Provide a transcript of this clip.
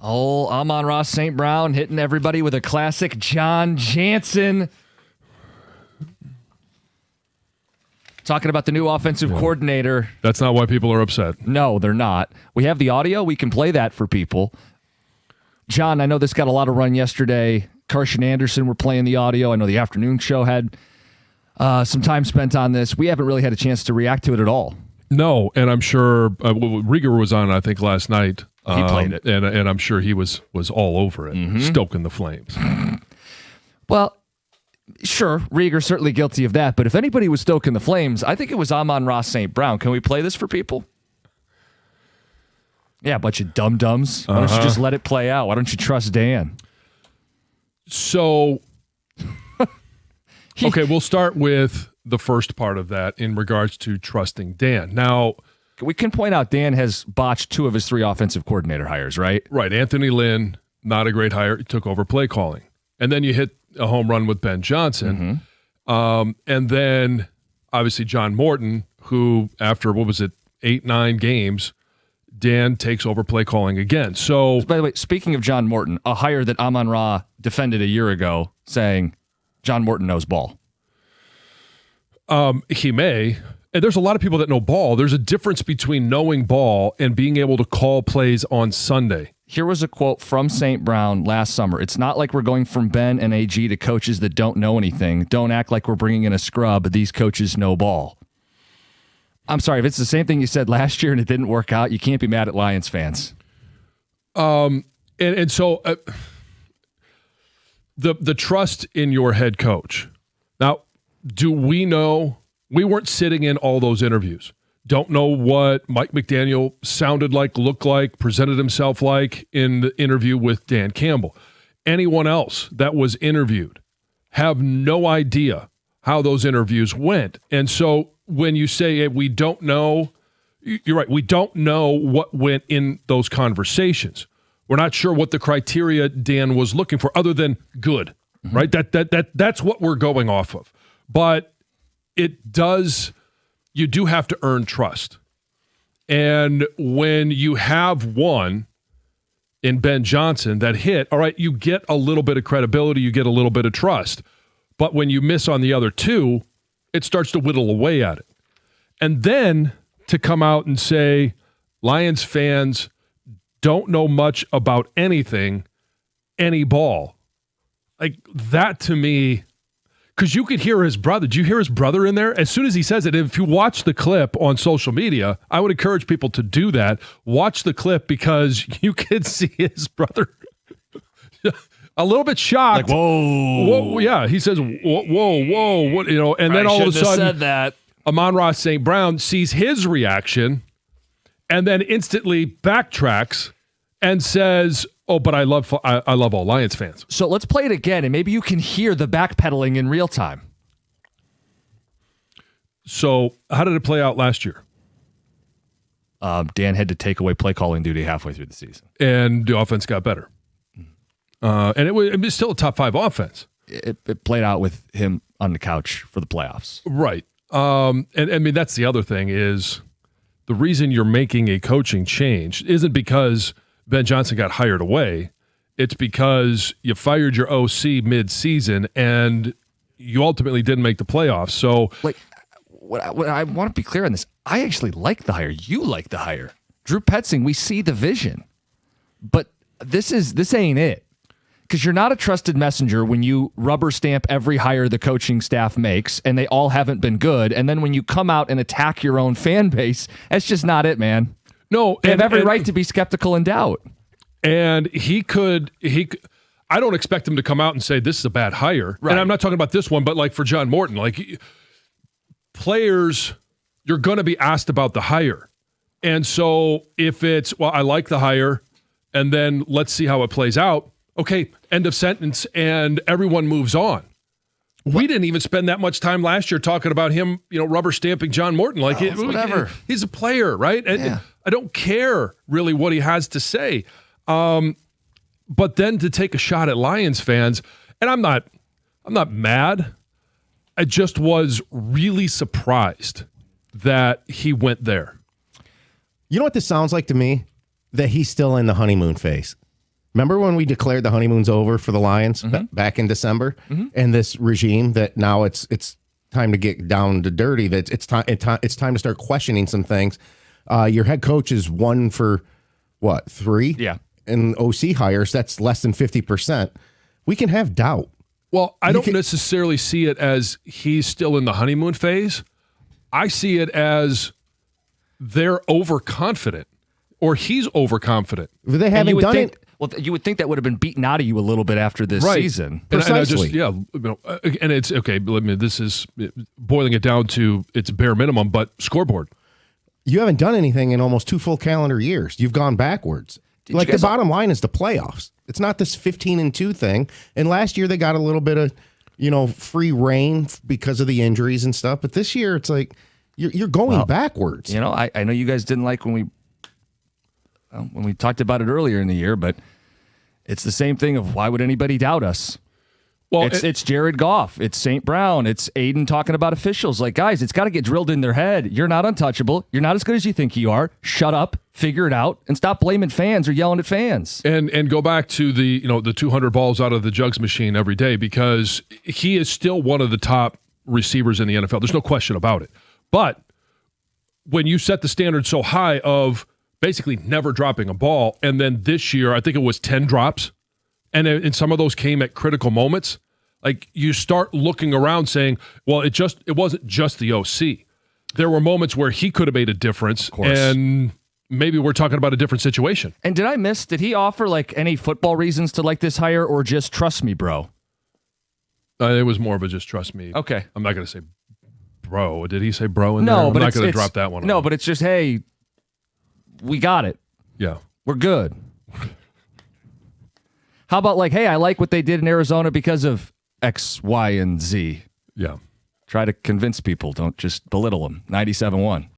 Oh, Amon-Ra St. Brown hitting everybody with a classic John Jansen. Talking about the new offensive coordinator. That's not why people are upset. No, they're not. We have the audio. We can play that for people. John, I know this got a lot of run yesterday. Carson Anderson were playing the audio. I know the afternoon show had some time spent on this. We haven't really had a chance to react to it at all. No, and I'm sure Rieger was on, I think, last night. He played it. And I'm sure he was all over it, stoking the flames. Well, sure, Rieger certainly guilty of that, but if anybody was stoking the flames, I think it was Amon-Ra St. Brown. Can we play this for people? Yeah, a bunch of dum-dums. Why don't you just let it play out? Why don't you trust Dan? So, okay, we'll start with the first part of that in regards to trusting Dan. Now, we can point out Dan has botched 2 of his 3 offensive coordinator hires, right? Right. Anthony Lynn, not a great hire. He took over play calling. And then you hit a home run with Ben Jansen. And then, obviously, John Morton, who, after, 8-9 games, Dan takes over play calling again. So, by the way, speaking of John Morton, a hire that Amon-Ra defended a year ago, saying John Morton knows ball. He may. And there's a lot of people that know ball. There's a difference between knowing ball and being able to call plays on Sunday. Here was a quote from St. Brown last summer. It's not like we're going from Ben and AG to coaches that don't know anything. Don't act like we're bringing in a scrub. These coaches know ball. I'm sorry, if it's the same thing you said last year and it didn't work out, you can't be mad at Lions fans. So the trust in your head coach. Now, do we know? We weren't sitting in all those interviews. Don't know what Mike McDaniel sounded like, looked like, presented himself like in the interview with Dan Campbell. Anyone else that was interviewed have no idea how those interviews went. And so when you say hey, we don't know, you're right, we don't know what went in those conversations. We're not sure what the criteria Dan was looking for other than good, right? That's what we're going off of. But you do have to earn trust. And when you have one in Ben Jansen that hit, all right, you get a little bit of credibility, you get a little bit of trust. But when you miss on the other 2, it starts to whittle away at it. And then to come out and say, Lions fans don't know much about anything, any ball. Like that to me, because you could hear his brother. Did you hear his brother in there? As soon as he says it, if you watch the clip on social media, I would encourage people to do that. Watch the clip because you can see his brother a little bit shocked. Like, whoa. Yeah, he says, whoa, what, and then all of a sudden, said that. Amon-Ra St. Brown sees his reaction and then instantly backtracks and says, oh, but I love all Lions fans. So let's play it again, and maybe you can hear the backpedaling in real time. So how did it play out last year? Dan had to take away play calling duty halfway through the season. And the offense got better. And it was still a top 5 offense. It played out with him on the couch for the playoffs. Right. And I mean, that's the other thing is the reason you're making a coaching change isn't because Ben Jansen got hired away. It's because you fired your OC mid-season and you ultimately didn't make the playoffs. So, what I want to be clear on this. I actually like the hire. You like the hire. Drew Petzing, we see the vision. But this ain't it. Because you're not a trusted messenger when you rubber stamp every hire the coaching staff makes and they all haven't been good. And then when you come out and attack your own fan base, that's just not it, man. No, they have every right to be skeptical and doubt. And he could. I don't expect him to come out and say this is a bad hire. Right. And I'm not talking about this one, but like for John Morton, like players, you're going to be asked about the hire. And so if it's, well, I like the hire, and then let's see how it plays out. Okay, end of sentence, and everyone moves on. We didn't even spend that much time last year talking about him, rubber stamping John Morton. Like, whatever. He's a player, right? And I don't care really what he has to say. But then to take a shot at Lions fans, and I'm not mad. I just was really surprised that he went there. You know what this sounds like to me? That he's still in the honeymoon phase. Remember when we declared the honeymoon's over for the Lions back in December, and this regime that now it's time to get down to dirty. That it's time to start questioning some things. Your head coach is 1 for what, 3? Yeah. And OC hires, that's less than 50%. We can have doubt. Well, I don't necessarily see it as he's still in the honeymoon phase. I see it as they're overconfident, or he's overconfident. They haven't done it. Well, you would think that would have been beaten out of you a little bit after this season. Precisely. And it's okay. This is boiling it down to its bare minimum, but scoreboard. You haven't done anything in almost 2 full calendar years. You've gone backwards. Like the bottom line is the playoffs. It's not this 15-2 thing. And last year they got a little bit of, free reign because of the injuries and stuff. But this year it's like you're going backwards. I know you guys didn't like when we talked about it earlier in the year, but it's the same thing of why would anybody doubt us? Well, it's Jared Goff. It's St. Brown. It's Aiden talking about officials. Like, guys, it's got to get drilled in their head. You're not untouchable. You're not as good as you think you are. Shut up, figure it out, and stop blaming fans or yelling at fans. And go back to the 200 balls out of the jugs machine every day, because he is still one of the top receivers in the NFL. There's no question about it. But when you set the standard so high of basically never dropping a ball, and then this year I think it was 10 drops, and some of those came at critical moments. Like, you start looking around saying, well, it wasn't just the OC. There were moments where he could have made a difference, and maybe we're talking about a different situation. And did he offer like any football reasons to like this hire, or just trust me, bro? It was more of a just trust me. Okay. I'm not going to say bro. Did he say bro in there? I'm not going to drop that one. No, but it's just, hey, we got it. Yeah. We're good. How about like, hey, I like what they did in Arizona because of X, Y, and Z. Yeah. Try to convince people. Don't just belittle them. 97.1.